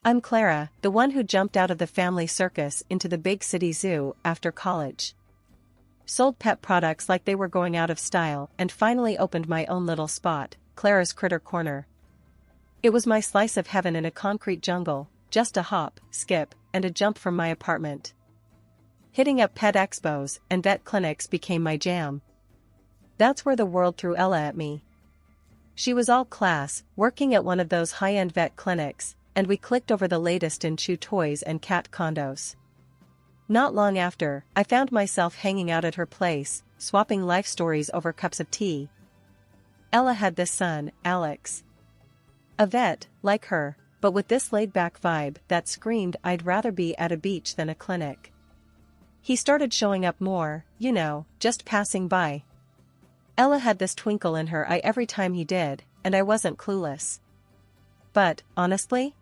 I'm Clara, the one who jumped out of the family circus into the big city zoo after college. Sold pet products like they were going out of style and finally opened my own little spot, Clara's Critter Corner. It was my slice of heaven in a concrete jungle, just a hop, skip, and a jump from my apartment. Hitting up pet expos and vet clinics became my jam. That's where the world threw Ella at me. She was all class, working at one of those high-end vet clinics, and we clicked over the latest in chew toys and cat condos. Not long after, I found myself hanging out at her place, swapping life stories over cups of tea. Ella had this son, Alex. A vet, like her, but with this laid-back vibe that screamed I'd rather be at a beach than a clinic. He started showing up more, just passing by. Ella had this twinkle in her eye every time he did, and I wasn't clueless. But, honestly?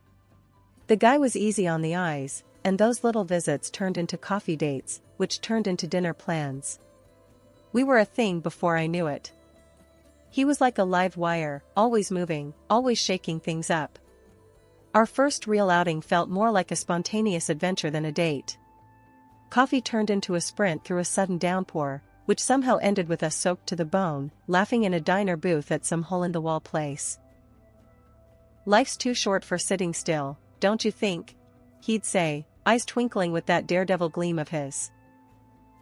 The guy was easy on the eyes, and those little visits turned into coffee dates, which turned into dinner plans. We were a thing before I knew it. He was like a live wire, always moving, always shaking things up. Our first real outing felt more like a spontaneous adventure than a date. Coffee turned into a sprint through a sudden downpour, which somehow ended with us soaked to the bone, laughing in a diner booth at some hole-in-the-wall place. "Life's too short for sitting still, don't you think?" he'd say, eyes twinkling with that daredevil gleam of his.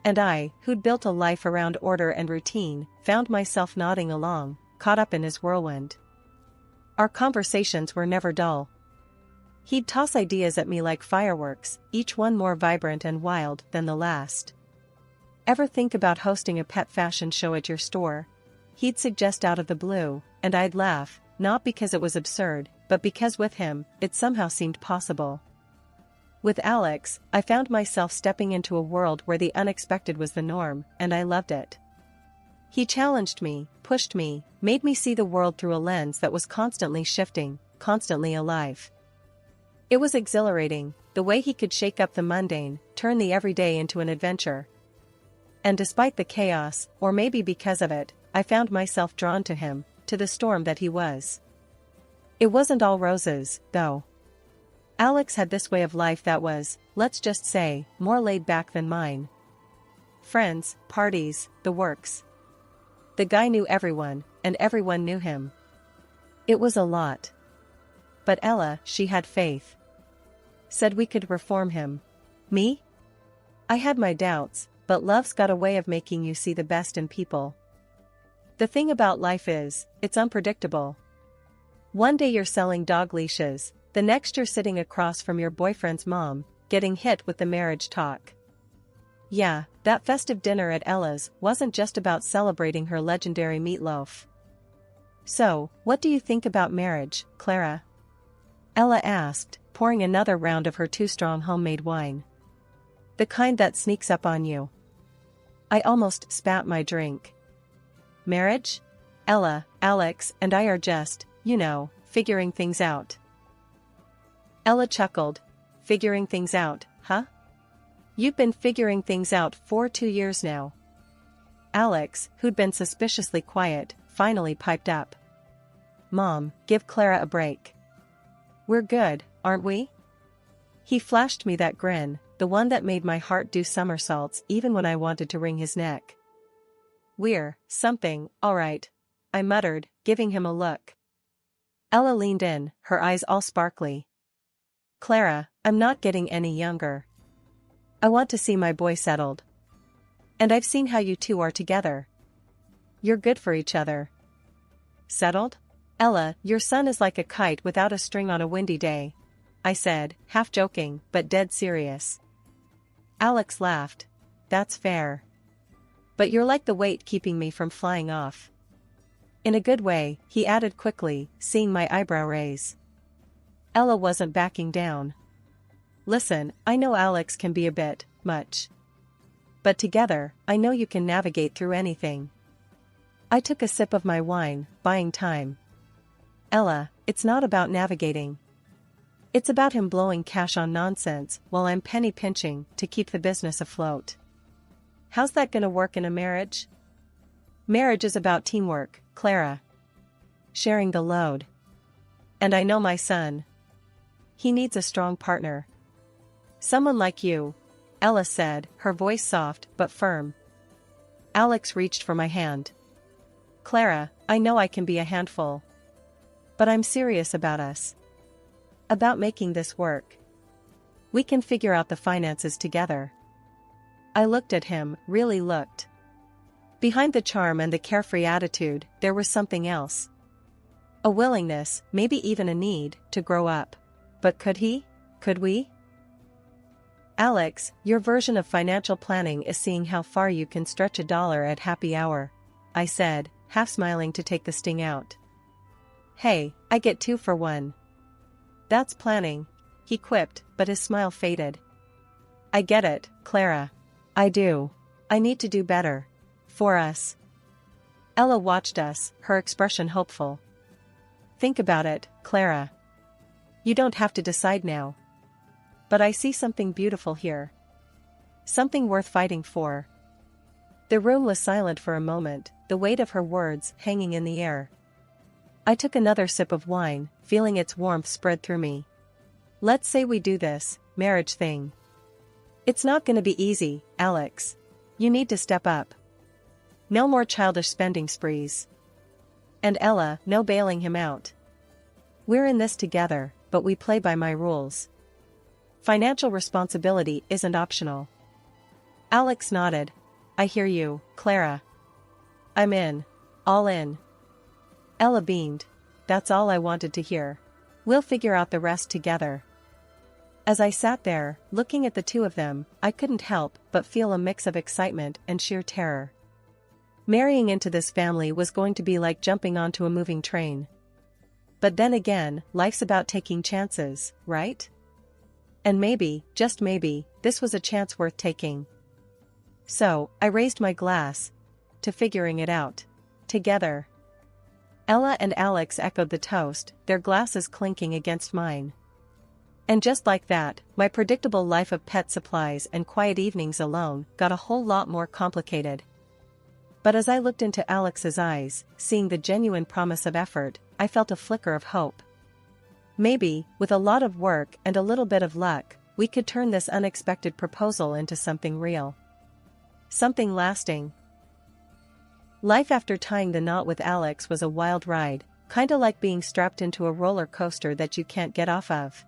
And I, who'd built a life around order and routine, found myself nodding along, caught up in his whirlwind. Our conversations were never dull. He'd toss ideas at me like fireworks, each one more vibrant and wild than the last. "Ever think about hosting a pet fashion show at your store?" he'd suggest out of the blue, and I'd laugh, not because it was absurd, but because with him, it somehow seemed possible. With Alex, I found myself stepping into a world where the unexpected was the norm, and I loved it. He challenged me, pushed me, made me see the world through a lens that was constantly shifting, constantly alive. It was exhilarating, the way he could shake up the mundane, turn the everyday into an adventure. And despite the chaos, or maybe because of it, I found myself drawn to him, to the storm that he was. It wasn't all roses, though. Alex had this way of life that was, let's just say, more laid back than mine. Friends, parties, the works. The guy knew everyone, and everyone knew him. It was a lot. But Ella, she had faith. Said we could reform him. Me? I had my doubts, but love's got a way of making you see the best in people. The thing about life is, it's unpredictable. One day you're selling dog leashes, the next you're sitting across from your boyfriend's mom, getting hit with the marriage talk. Yeah, that festive dinner at Ella's wasn't just about celebrating her legendary meatloaf. "So, what do you think about marriage, Clara?" Ella asked, pouring another round of her too-strong homemade wine. "The kind that sneaks up on you." I almost spat my drink. "Marriage? Ella, Alex, and I are just, figuring things out." Ella chuckled. "Figuring things out, huh? You've been figuring things out for 2 years now." Alex, who'd been suspiciously quiet, finally piped up. "Mom, give Clara a break. We're good, aren't we?" He flashed me that grin, the one that made my heart do somersaults even when I wanted to wring his neck. "We're something, all right," I muttered, giving him a look. Ella leaned in, her eyes all sparkly. "Clara, I'm not getting any younger. I want to see my boy settled. And I've seen how you two are together. You're good for each other." "Settled? Ella, your son is like a kite without a string on a windy day," I said, half joking, but dead serious. Alex laughed. "That's fair. But you're like the weight keeping me from flying off." In a good way, he added quickly, seeing my eyebrow raise. Ella wasn't backing down. "Listen, I know Alex can be a bit much. But together, I know you can navigate through anything." I took a sip of my wine, buying time. "Ella, it's not about navigating. It's about him blowing cash on nonsense while I'm penny pinching to keep the business afloat. How's that gonna work in a marriage?" "Marriage is about teamwork, Clara. Sharing the load. And I know my son. He needs a strong partner. Someone like you, Ella said, her voice soft but firm. Alex reached for my hand. Clara, I know I can be a handful. But I'm serious about us. About making this work. We can figure out the finances together. I looked at him, really looked. Behind the charm and the carefree attitude, there was something else. A willingness, maybe even a need, to grow up. But could he? Could we? Alex, your version of financial planning is seeing how far you can stretch $1 at happy hour, I said, half smiling to take the sting out. Hey, I get 2 for 1. That's planning, he quipped, but his smile faded. I get it, Clara. I do. I need to do better. For us. Ella watched us, her expression hopeful. Think about it, Clara. You don't have to decide now. But I see something beautiful here. Something worth fighting for. The room was silent for a moment, the weight of her words hanging in the air. I took another sip of wine, feeling its warmth spread through me. Let's say we do this marriage thing. It's not gonna be easy, Alex. You need to step up. No more childish spending sprees. And Ella, no bailing him out. We're in this together, but we play by my rules. Financial responsibility isn't optional. Alex nodded. I hear you, Clara. I'm in. All in. Ella beamed. That's all I wanted to hear. We'll figure out the rest together. As I sat there, looking at the two of them, I couldn't help but feel a mix of excitement and sheer terror. Marrying into this family was going to be like jumping onto a moving train. But then again, life's about taking chances, right? And maybe, just maybe, this was a chance worth taking. So, I raised my glass to figuring it out. Together. Ella and Alex echoed the toast, their glasses clinking against mine. And just like that, my predictable life of pet supplies and quiet evenings alone got a whole lot more complicated. But as I looked into Alex's eyes, seeing the genuine promise of effort, I felt a flicker of hope. Maybe, with a lot of work and a little bit of luck, we could turn this unexpected proposal into something real. Something lasting. Life after tying the knot with Alex was a wild ride, kinda like being strapped into a roller coaster that you can't get off of.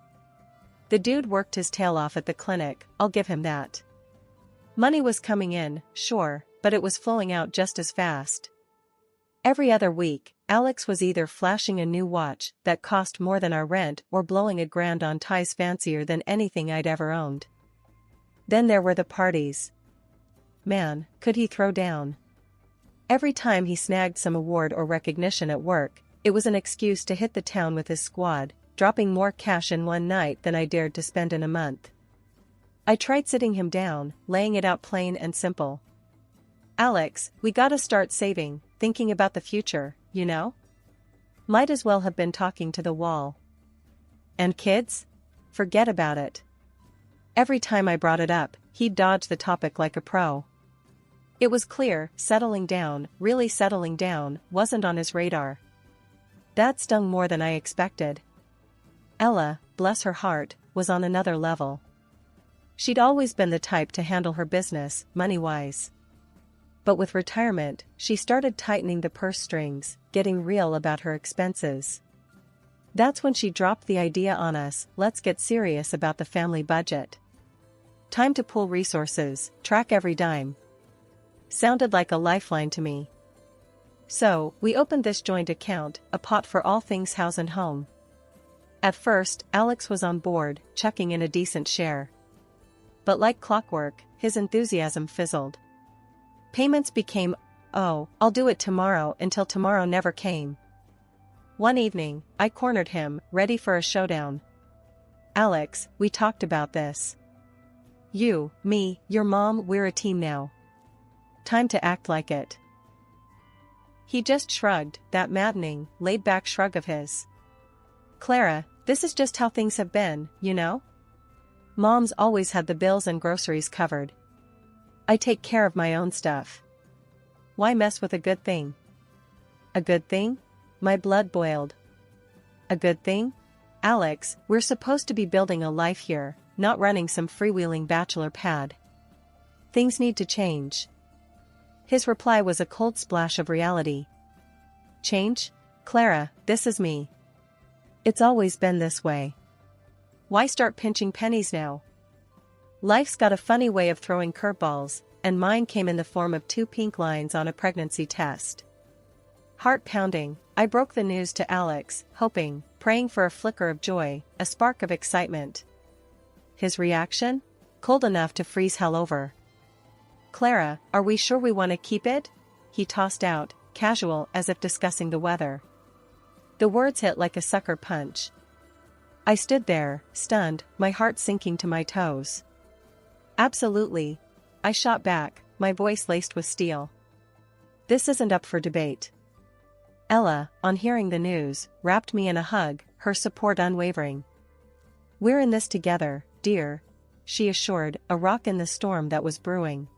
The dude worked his tail off at the clinic, I'll give him that. Money was coming in, sure, but it was flowing out just as fast. Every other week, Alex was either flashing a new watch that cost more than our rent or blowing $1,000 on ties fancier than anything I'd ever owned. Then there were the parties. Man, could he throw down. Every time he snagged some award or recognition at work, it was an excuse to hit the town with his squad, dropping more cash in one night than I dared to spend in a month. I tried sitting him down, laying it out plain and simple. Alex, we gotta start saving, thinking about the future, you know? Might as well have been talking to the wall. And kids? Forget about it. Every time I brought it up, he'd dodge the topic like a pro. It was clear, settling down, really settling down, wasn't on his radar. That stung more than I expected. Ella, bless her heart, was on another level. She'd always been the type to handle her business, money-wise. But with retirement, she started tightening the purse strings, getting real about her expenses. That's when she dropped the idea on us, let's get serious about the family budget. Time to pool resources, track every dime. Sounded like a lifeline to me. So, we opened this joint account, a pot for all things house and home. At first, Alex was on board, chucking in a decent share. But like clockwork, his enthusiasm fizzled. Payments became, oh, I'll do it tomorrow, until tomorrow never came. One evening, I cornered him, ready for a showdown. Alex, we talked about this. You, me, your mom, we're a team now. Time to act like it. He just shrugged, that maddening, laid-back shrug of his. Clara, this is just how things have been, you know? Mom's always had the bills and groceries covered. I take care of my own stuff. Why mess with a good thing? A good thing? My blood boiled. A good thing? Alex, we're supposed to be building a life here, not running some freewheeling bachelor pad. Things need to change. His reply was a cold splash of reality. Change? Clara, this is me. It's always been this way. Why start pinching pennies now? Life's got a funny way of throwing curveballs, and mine came in the form of 2 pink lines on a pregnancy test. Heart pounding, I broke the news to Alex, hoping, praying for a flicker of joy, a spark of excitement. His reaction? Cold enough to freeze hell over. Clara, are we sure we want to keep it? He tossed out, casual as if discussing the weather. The words hit like a sucker punch. I stood there, stunned, my heart sinking to my toes. Absolutely. I shot back, my voice laced with steel. This isn't up for debate. Ella, on hearing the news, wrapped me in a hug, her support unwavering. We're in this together, dear, she assured, a rock in the storm that was brewing.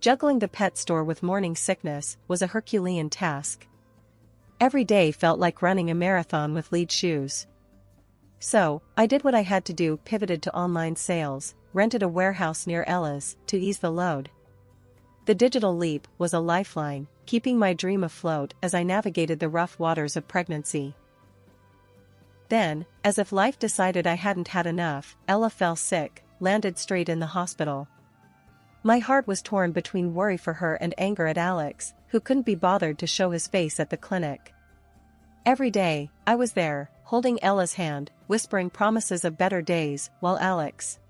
Juggling the pet store with morning sickness was a Herculean task. Every day felt like running a marathon with lead shoes. So, I did what I had to do, pivoted to online sales, rented a warehouse near Ella's, to ease the load. The digital leap was a lifeline, keeping my dream afloat as I navigated the rough waters of pregnancy. Then, as if life decided I hadn't had enough, Ella fell sick, landed straight in the hospital. My heart was torn between worry for her and anger at Alex, who couldn't be bothered to show his face at the clinic. Every day, I was there, holding Ella's hand, whispering promises of better days, while Alex,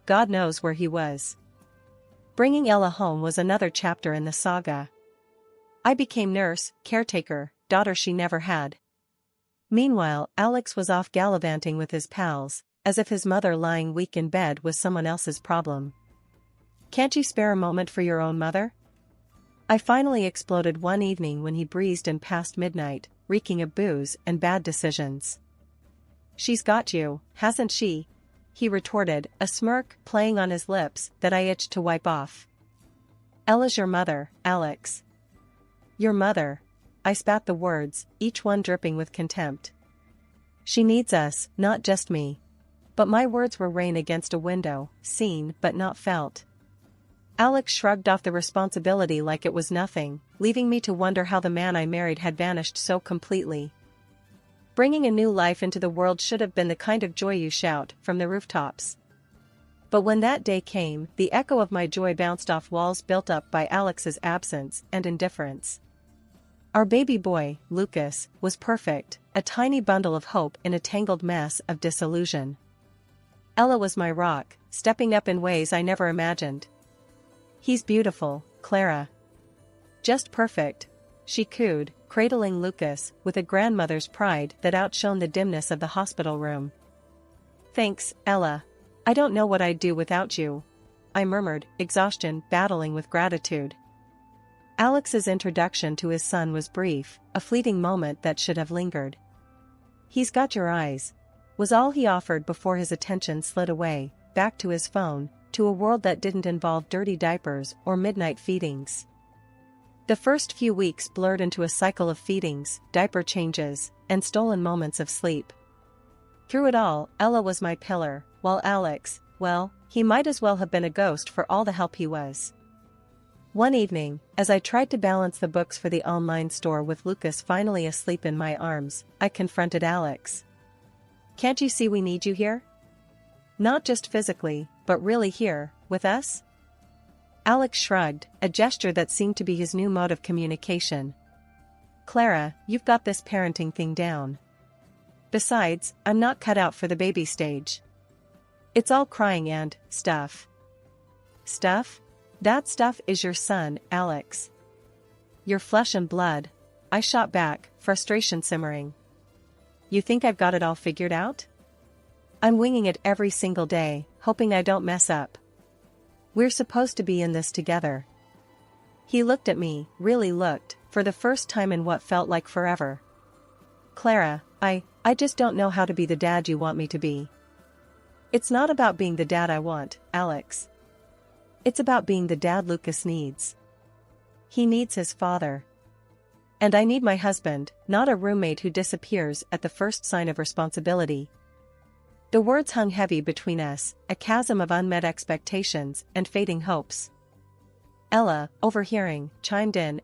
God knows where he was. Bringing Ella home was another chapter in the saga. I became nurse, caretaker, daughter she never had. Meanwhile, Alex was off gallivanting with his pals, as if his mother lying weak in bed was someone else's problem. Can't you spare a moment for your own mother? I finally exploded one evening when he breezed in past midnight, reeking of booze and bad decisions. She's got you, hasn't she? He retorted, a smirk playing on his lips that I itched to wipe off. Ella's your mother, Alex. Your mother. I spat the words, each one dripping with contempt. She needs us, not just me. But my words were rain against a window, seen but not felt. Alex shrugged off the responsibility like it was nothing, leaving me to wonder how the man I married had vanished so completely. Bringing a new life into the world should have been the kind of joy you shout from the rooftops. But when that day came, the echo of my joy bounced off walls built up by Alex's absence and indifference. Our baby boy, Lucas, was perfect, a tiny bundle of hope in a tangled mess of disillusion. Ella was my rock, stepping up in ways I never imagined. He's beautiful, Clara. Just perfect, she cooed, cradling Lucas with a grandmother's pride that outshone the dimness of the hospital room. Thanks, Ella. I don't know what I'd do without you, I murmured, exhaustion battling with gratitude. Alex's introduction to his son was brief, a fleeting moment that should have lingered. He's got your eyes, was all he offered before his attention slid away, back to his phone, to a world that didn't involve dirty diapers or midnight feedings. The first few weeks blurred into a cycle of feedings, diaper changes, and stolen moments of sleep. Through it all, Ella was my pillar, while Alex, well, he might as well have been a ghost for all the help he was. One evening, as I tried to balance the books for the online store with Lucas finally asleep in my arms, I confronted Alex. Can't you see we need you here? Not just physically, but really here, with us? Alex shrugged, a gesture that seemed to be his new mode of communication. Clara, you've got this parenting thing down. Besides, I'm not cut out for the baby stage. It's all crying and stuff. Stuff? That stuff is your son, Alex. Your flesh and blood. I shot back, frustration simmering. You think I've got it all figured out? I'm winging it every single day, hoping I don't mess up. We're supposed to be in this together. He looked at me, really looked, for the first time in what felt like forever. Clara, I just don't know how to be the dad you want me to be. It's not about being the dad I want, Alex. It's about being the dad Lucas needs. He needs his father. And I need my husband, not a roommate who disappears at the first sign of responsibility. The words hung heavy between us, a chasm of unmet expectations and fading hopes. Ella, overhearing, chimed in,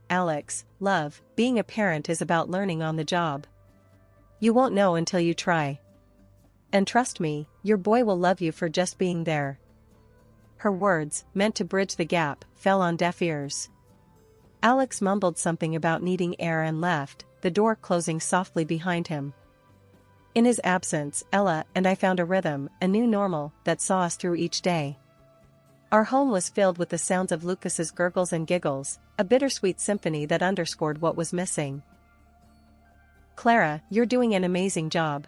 "Alex, love, being a parent is about learning on the job. You won't know until you try. And trust me, your boy will love you for just being there." Her words, meant to bridge the gap, fell on deaf ears. Alex mumbled something about needing air and left, the door closing softly behind him. In his absence, Ella and I found a rhythm, a new normal, that saw us through each day. Our home was filled with the sounds of Lucas's gurgles and giggles, a bittersweet symphony that underscored what was missing. "Clara, you're doing an amazing job.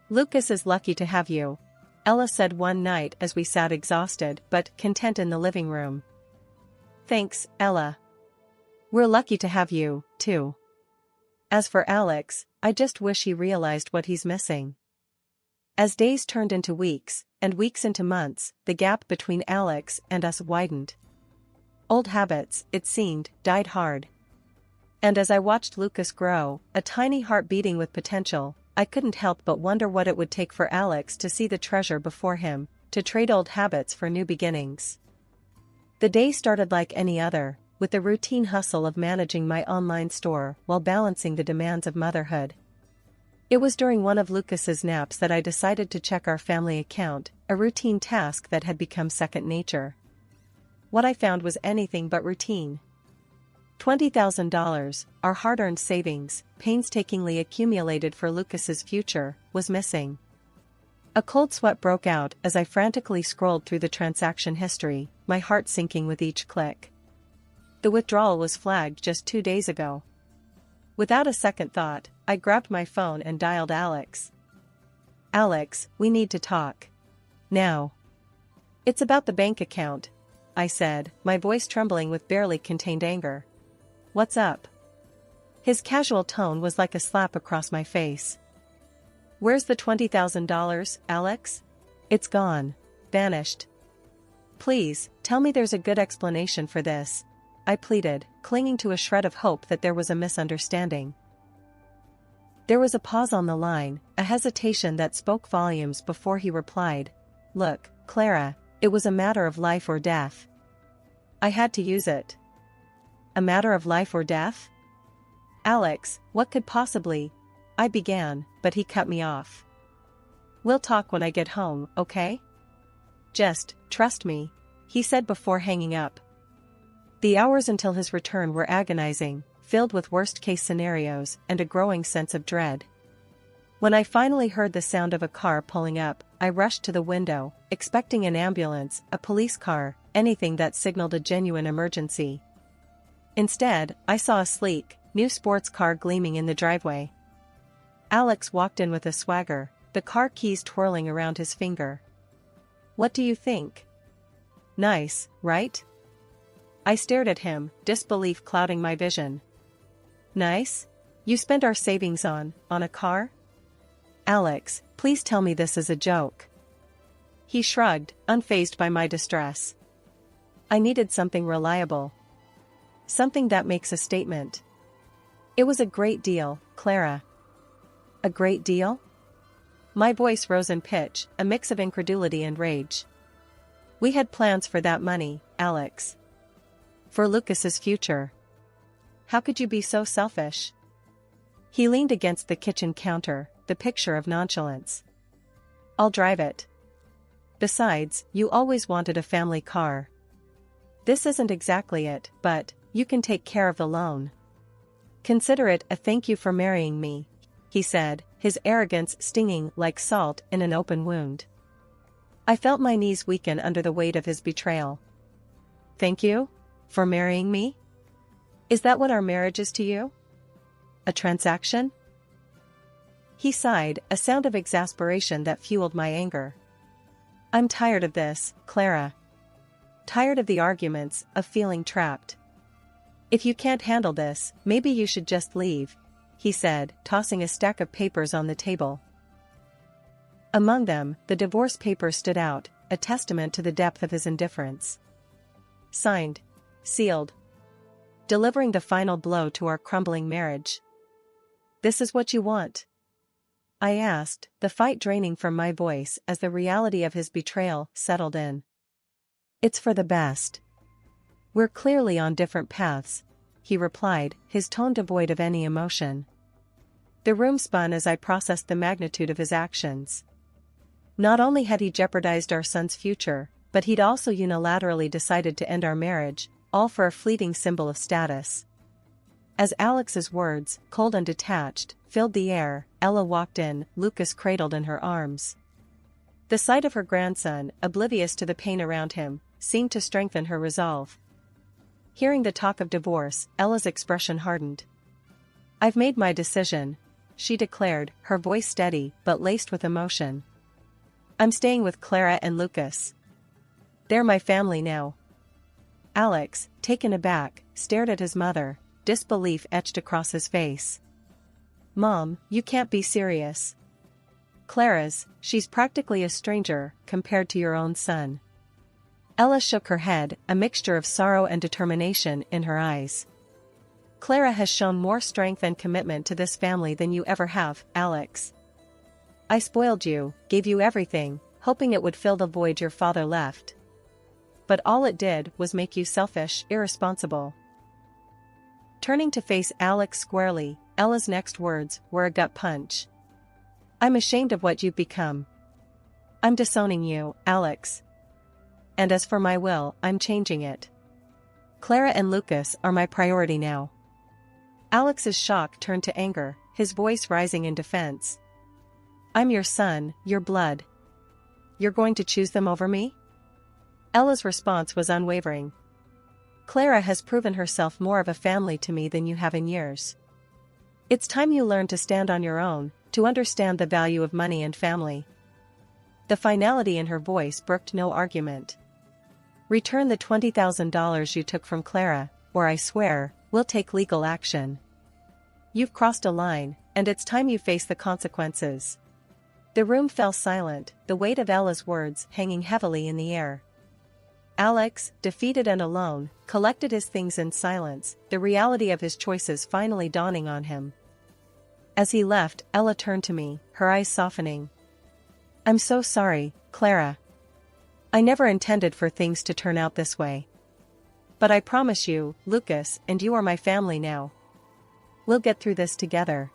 Lucas is lucky to have you," Ella said one night as we sat exhausted but content in the living room. "Thanks, Ella. We're lucky to have you, too. As for Alex, I just wish he realized what he's missing." As days turned into weeks, and weeks into months, the gap between Alex and us widened. Old habits, it seemed, died hard. And as I watched Lucas grow, a tiny heart beating with potential, I couldn't help but wonder what it would take for Alex to see the treasure before him, to trade old habits for new beginnings. The day started like any other, with the routine hustle of managing my online store while balancing the demands of motherhood. It was during one of Lucas's naps that I decided to check our family account, a routine task that had become second nature. What I found was anything but routine. $20,000, our hard-earned savings, painstakingly accumulated for Lucas's future, was missing. A cold sweat broke out as I frantically scrolled through the transaction history, my heart sinking with each click. The withdrawal was flagged just 2 days ago. Without a second thought, I grabbed my phone and dialed Alex. "Alex, we need to talk. Now." "It's about the bank account," I said, my voice trembling with barely contained anger. "What's up?" His casual tone was like a slap across my face. "Where's the $20,000, Alex? It's gone. Vanished. Please, tell me there's a good explanation for this," I pleaded, clinging to a shred of hope that there was a misunderstanding. There was a pause on the line, a hesitation that spoke volumes before he replied. "Look, Clara, it was a matter of life or death. I had to use it." "A matter of life or death?" "Alex, what could possibly—" I began, but he cut me off. "We'll talk when I get home, okay? Just, trust me," he said before hanging up. The hours until his return were agonizing, filled with worst-case scenarios and a growing sense of dread. When I finally heard the sound of a car pulling up, I rushed to the window, expecting an ambulance, a police car, anything that signaled a genuine emergency. Instead, I saw a sleek, new sports car gleaming in the driveway. Alex walked in with a swagger, the car keys twirling around his finger. "What do you think? Nice, right?" I stared at him, disbelief clouding my vision. "Nice? You spent our savings on a car? Alex, please tell me this is a joke." He shrugged, unfazed by my distress. I needed something reliable. Something that makes a statement. "It was a great deal, Clara." "A great deal?" My voice rose in pitch, a mix of incredulity and rage. "We had plans for that money, Alex. For Lucas's future. How could you be so selfish?" He leaned against the kitchen counter, the picture of nonchalance. "I'll drive it. Besides, you always wanted a family car. This isn't exactly it, but you can take care of the loan. Consider it a thank you for marrying me," he said, his arrogance stinging like salt in an open wound. I felt my knees weaken under the weight of his betrayal. "Thank you? For marrying me? Is that what our marriage is to you? A transaction?" He sighed, a sound of exasperation that fueled my anger. "I'm tired of this, Clara. Tired of the arguments, of feeling trapped. If you can't handle this, maybe you should just leave," he said, tossing a stack of papers on the table. Among them, the divorce papers stood out, a testament to the depth of his indifference. Signed. Sealed. delivering the final blow to our crumbling marriage. "This is what you want?" I asked, the fight draining from my voice as the reality of his betrayal settled in. "It's for the best. We're clearly on different paths," he replied, his tone devoid of any emotion. The room spun as I processed the magnitude of his actions. Not only had he jeopardized our son's future, but he'd also unilaterally decided to end our marriage, all for a fleeting symbol of status. As Alex's words, cold and detached, filled the air, Ella walked in, Lucas cradled in her arms. The sight of her grandson, oblivious to the pain around him, seemed to strengthen her resolve. Hearing the talk of divorce, Ella's expression hardened. "I've made my decision," she declared, her voice steady but laced with emotion. "I'm staying with Clara and Lucas. They're my family now." Alex, taken aback, stared at his mother, disbelief etched across his face. "Mom, you can't be serious." She's practically a stranger, compared to your own son." Ella shook her head, a mixture of sorrow and determination in her eyes. "Clara has shown more strength and commitment to this family than you ever have, Alex. I spoiled you, gave you everything, hoping it would fill the void your father left. But all it did was make you selfish, irresponsible." Turning to face Alex squarely, Ella's next words were a gut punch. "I'm ashamed of what you've become. I'm disowning you, Alex. And as for my will, I'm changing it. Clara and Lucas are my priority now." Alex's shock turned to anger, his voice rising in defense. "I'm your son, your blood. You're going to choose them over me?" Ella's response was unwavering. "Clara has proven herself more of a family to me than you have in years. It's time you learn to stand on your own, to understand the value of money and family." The finality in her voice brooked no argument. "Return the $20,000 you took from Clara, or I swear, we'll take legal action. You've crossed a line, and it's time you face the consequences." The room fell silent, the weight of Ella's words hanging heavily in the air. Alex, defeated and alone, collected his things in silence, the reality of his choices finally dawning on him. As he left, Ella turned to me, her eyes softening. "I'm so sorry, Clara. I never intended for things to turn out this way. But I promise you, Lucas and you are my family now. We'll get through this together."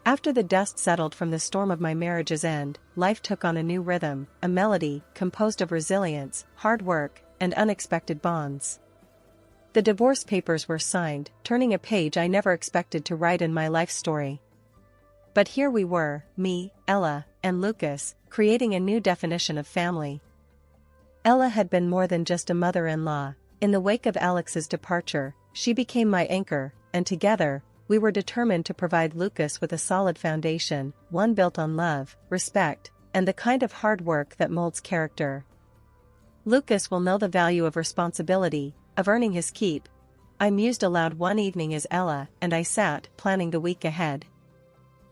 After the dust settled from the storm of my marriage's end, life took on a new rhythm, a melody composed of resilience, hard work, and unexpected bonds. The divorce papers were signed, turning a page I never expected to write in my life story. But here we were, me, Ella, and Lucas, creating a new definition of family. Ella had been more than just a mother-in-law. In the wake of Alex's departure, she became my anchor, and together, we were determined to provide Lucas with a solid foundation, one built on love, respect, and the kind of hard work that molds character. "Lucas will know the value of responsibility, of earning his keep," I mused aloud one evening as Ella and I sat, planning the week ahead.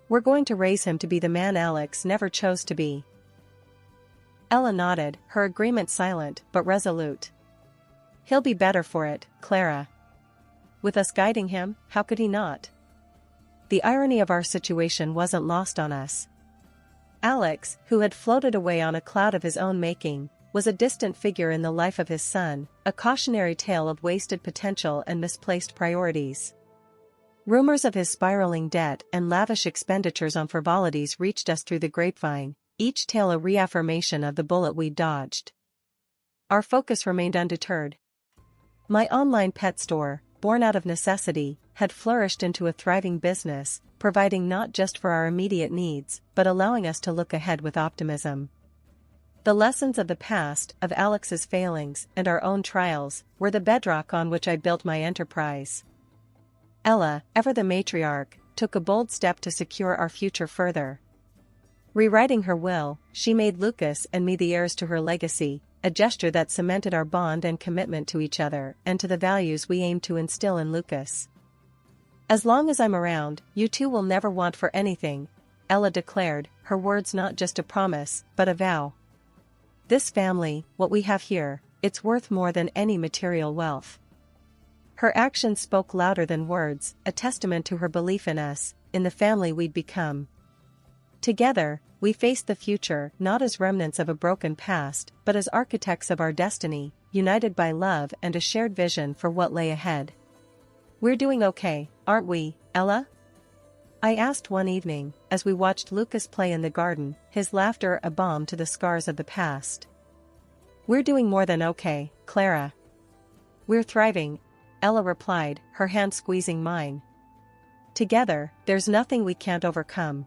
"We're going to raise him to be the man Alex never chose to be." Ella nodded, her agreement silent but resolute. "He'll be better for it, Clara. With us guiding him, how could he not?" The irony of our situation wasn't lost on us. Alex, who had floated away on a cloud of his own making, was a distant figure in the life of his son, a cautionary tale of wasted potential and misplaced priorities. Rumors of his spiraling debt and lavish expenditures on frivolities reached us through the grapevine, each tale a reaffirmation of the bullet we dodged. Our focus remained undeterred. My online pet store, born out of necessity, had flourished into a thriving business, providing not just for our immediate needs, but allowing us to look ahead with optimism. The lessons of the past, of Alex's failings, and our own trials, were the bedrock on which I built my enterprise. Ella, ever the matriarch, took a bold step to secure our future further. Rewriting her will, she made Lucas and me the heirs to her legacy, a gesture that cemented our bond and commitment to each other and to the values we aimed to instill in Lucas. "As long as I'm around, you two will never want for anything," Ella declared, her words not just a promise, but a vow. "This family, what we have here, it's worth more than any material wealth." Her actions spoke louder than words, a testament to her belief in us, in the family we'd become. Together, we faced the future not as remnants of a broken past, but as architects of our destiny, united by love and a shared vision for what lay ahead. "We're doing okay, aren't we, Ella?" I asked one evening, as we watched Lucas play in the garden, his laughter a balm to the scars of the past. "We're doing more than okay, Clara. We're thriving," Ella replied, her hand squeezing mine. "Together, there's nothing we can't overcome."